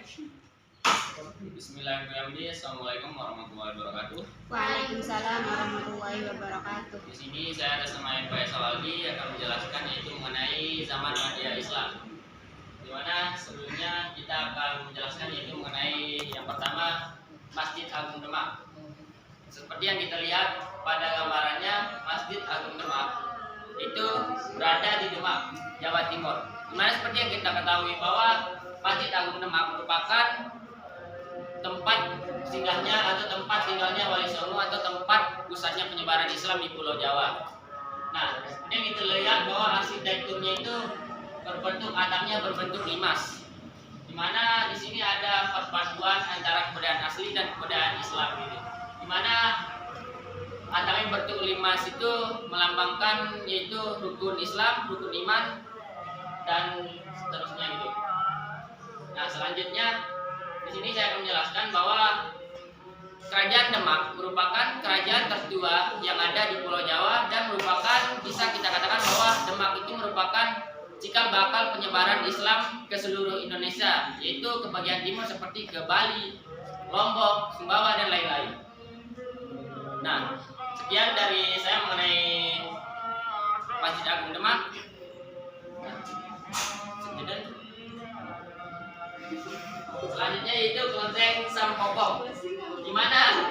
Bismillahirrahmanirrahim. Assalamualaikum warahmatullahi wabarakatuh. Waalaikumsalam warahmatullahi wabarakatuh. Di sini saya ada sama Pak Saldi akan menjelaskan yaitu mengenai zaman Madya Islam. Di mana sebelumnya kita akan menjelaskan yaitu mengenai yang pertama Masjid Agung Demak. Seperti yang kita lihat pada gambarannya, Masjid Agung Demak itu berada di Demak, Jawa Timur. Di mana seperti yang kita ketahui bahwa Masjid Agung Demak merupakan tempat singgahnya atau tempat tinggalnya Wali Songo atau tempat pusatnya penyebaran Islam di Pulau Jawa. Nah, seperti yang kita lihat bahwa arsitekturnya itu atapnya berbentuk limas, di mana di sini ada perpaduan antara kebudayaan asli dan kebudayaan Islam gitu. Di mana atapnya berbentuk limas itu melambangkan yaitu rukun Islam, rukun iman, dan seterusnya gitu. Nah, selanjutnya di sini saya akan menjelaskan bahwa Kerajaan Demak merupakan kerajaan tertua yang ada di Pulau Jawa dan merupakan, bisa kita katakan bahwa Demak itu merupakan cikal bakal penyebaran Islam ke seluruh Indonesia, yaitu ke bagian timur seperti ke Bali, Lombok, Sumbawa, dan lain-lain. Nah, sekian dari saya mengenai Masjid Agung Demak. Selanjutnya itu kelenteng Sampokong, di mana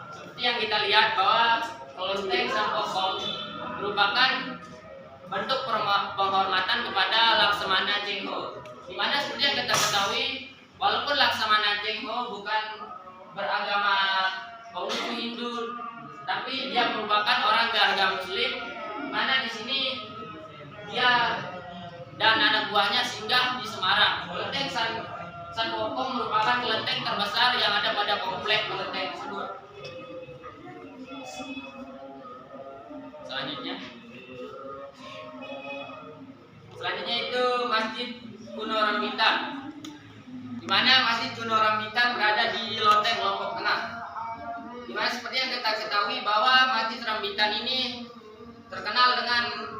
seperti yang kita lihat bahwa kelenteng Sampokong merupakan bentuk penghormatan kepada Laksamana Cheng-ho, di mana seperti yang kita ketahui walaupun Laksamana Cheng-ho bukan beragama Konghucu Hindu, tapi dia merupakan orang beragama Muslim, di mana di sini dia dan anak buahnya singgah di Semarang. Kelenteng Sampokong merupakan kelenteng terbesar yang ada pada komplek kelenteng tersebut. Selanjutnya itu Masjid Kuno Ramitan, di mana Masjid Kuno Ramitan berada di Loteng, Lombok Tengah. Di mana seperti yang kita ketahui bahwa Masjid Ramitan ini terkenal dengan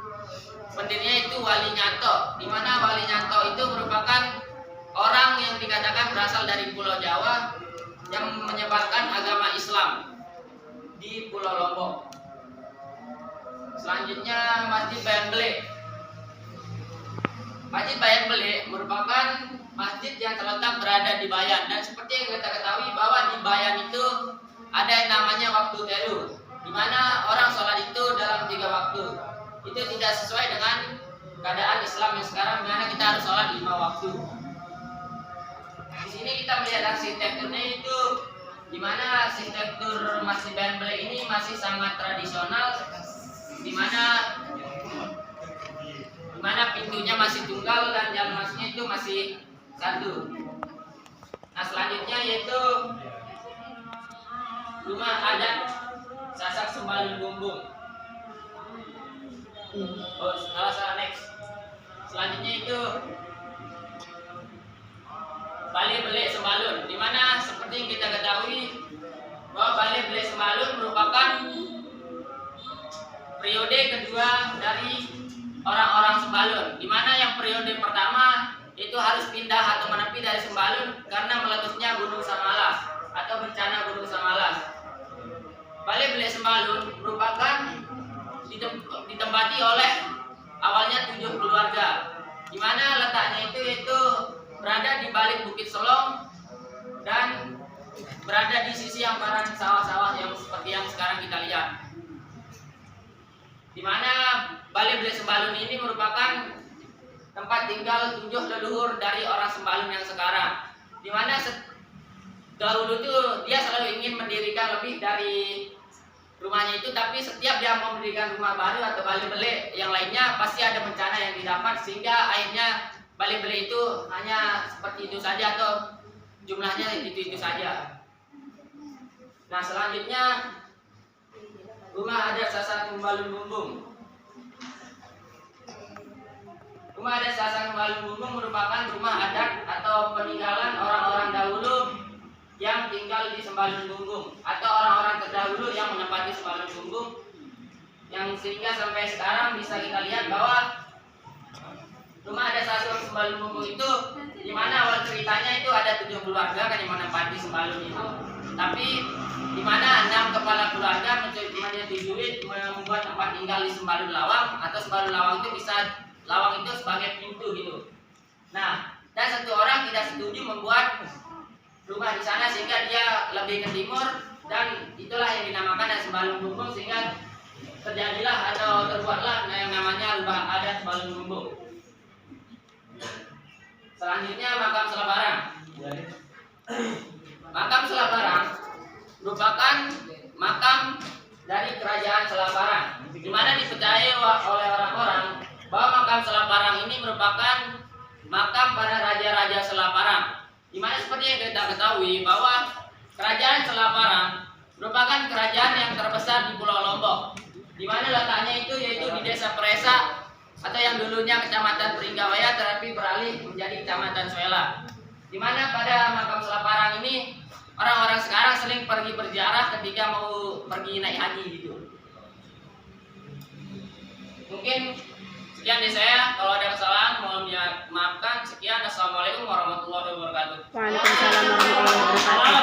pendirinya itu Wali Nyanto, di mana Wali Nyanto itu merupakan orang yang dikatakan berasal dari Pulau Jawa yang menyebarkan agama Islam di Pulau Lombok. Selanjutnya Masjid Bayan Bele. Masjid Bayan Bele merupakan masjid yang terletak berada di Bayan, dan seperti yang kita ketahui bahwa di Bayan itu ada yang namanya waktu telu, di mana orang sholat itu dalam 3 waktu. Itu tidak sesuai dengan keadaan Islam yang sekarang, di mana kita harus sholat 5 waktu. Di sini kita melihat arsitekturnya itu, di mana arsitektur Masjid Bayan Bele ini masih sangat tradisional, di mana pintunya masih tunggal dan jalan masuknya itu masih satu. Nah, selanjutnya yaitu rumah adat Sasak Sembalun Bumbung. Salah next. Selanjutnya itu Bale Bele Sembalun, di mana seperti yang kita ketahui bahwa Bale Bele Sembalun merupakan periode kedua dari orang-orang Sembalun, di mana yang periode pertama itu harus pindah atau menepi dari Sembalun karena meletusnya Gunung Samalas atau bencana Gunung Samalas. Bale Bele Sembalun merupakan ditempati oleh awalnya 7 keluarga, di mana letaknya itu yaitu berada di balik Bukit Selong dan berada di sisi hamparan sawah-sawah yang seperti yang sekarang kita lihat. Di mana Bale Bele Sembalun ini merupakan tempat tinggal 7 leluhur dari orang Sembalun yang sekarang, di mana dahulu itu dia selalu ingin mendirikan lebih dari rumahnya itu, tapi setiap dia mau mendirikan rumah baru atau Bale Bele yang lainnya pasti ada bencana yang didapat, sehingga akhirnya Bale Bele itu hanya seperti itu saja atau jumlahnya itu saja. Nah, selanjutnya rumah adat Sasak Sembalun Bumbung. Rumah adat Sasak Sembalun Bumbung merupakan rumah adat atau peninggalan orang-orang dahulu yang tinggal di Sembalun Bumbung atau orang-orang terdahulu yang menempati Sembalun Bumbung, yang sehingga sampai sekarang bisa kita lihat bahwa rumah adat Sasak Sembalun Bumbung itu, di mana awal ceritanya itu satu keluarga kan yang menempati sembalun itu. Tapi di mana 6 kepala keluarga menyetujui membuat tempat tinggal di sembalun lawang, atau sembalun lawang itu bisa lawang itu sebagai pintu gitu. Nah, dan satu orang tidak setuju membuat rumah di sana sehingga dia lebih ke timur, dan itulah yang dinamakan sembalun bumbung, sehingga terjadilah atau terbuatlah yang namanya rumah adat sembalun bumbung. Selanjutnya makam Selaparang. Makam Selaparang merupakan makam dari kerajaan Selaparang, di mana dipercaya oleh orang-orang bahwa makam Selaparang ini merupakan makam para raja-raja Selaparang, di mana seperti yang kita ketahui bahwa kerajaan Selaparang merupakan kerajaan yang terbesar di Pulau Lombok, di mana letaknya itu yaitu di Desa Peresa, atau yang dulunya Kecamatan Peringgawaya tetapi beralih menjadi Kecamatan Suela, di mana pada makam Selaparang ini orang-orang sekarang sering pergi berziarah ketika mau pergi naik haji gitu. Mungkin sekian dari saya, kalau ada kesalahan mohon dimaafkan. Sekian, assalamualaikum warahmatullahi wabarakatuh. Waalaikumsalam warahmatullahi wabarakatuh.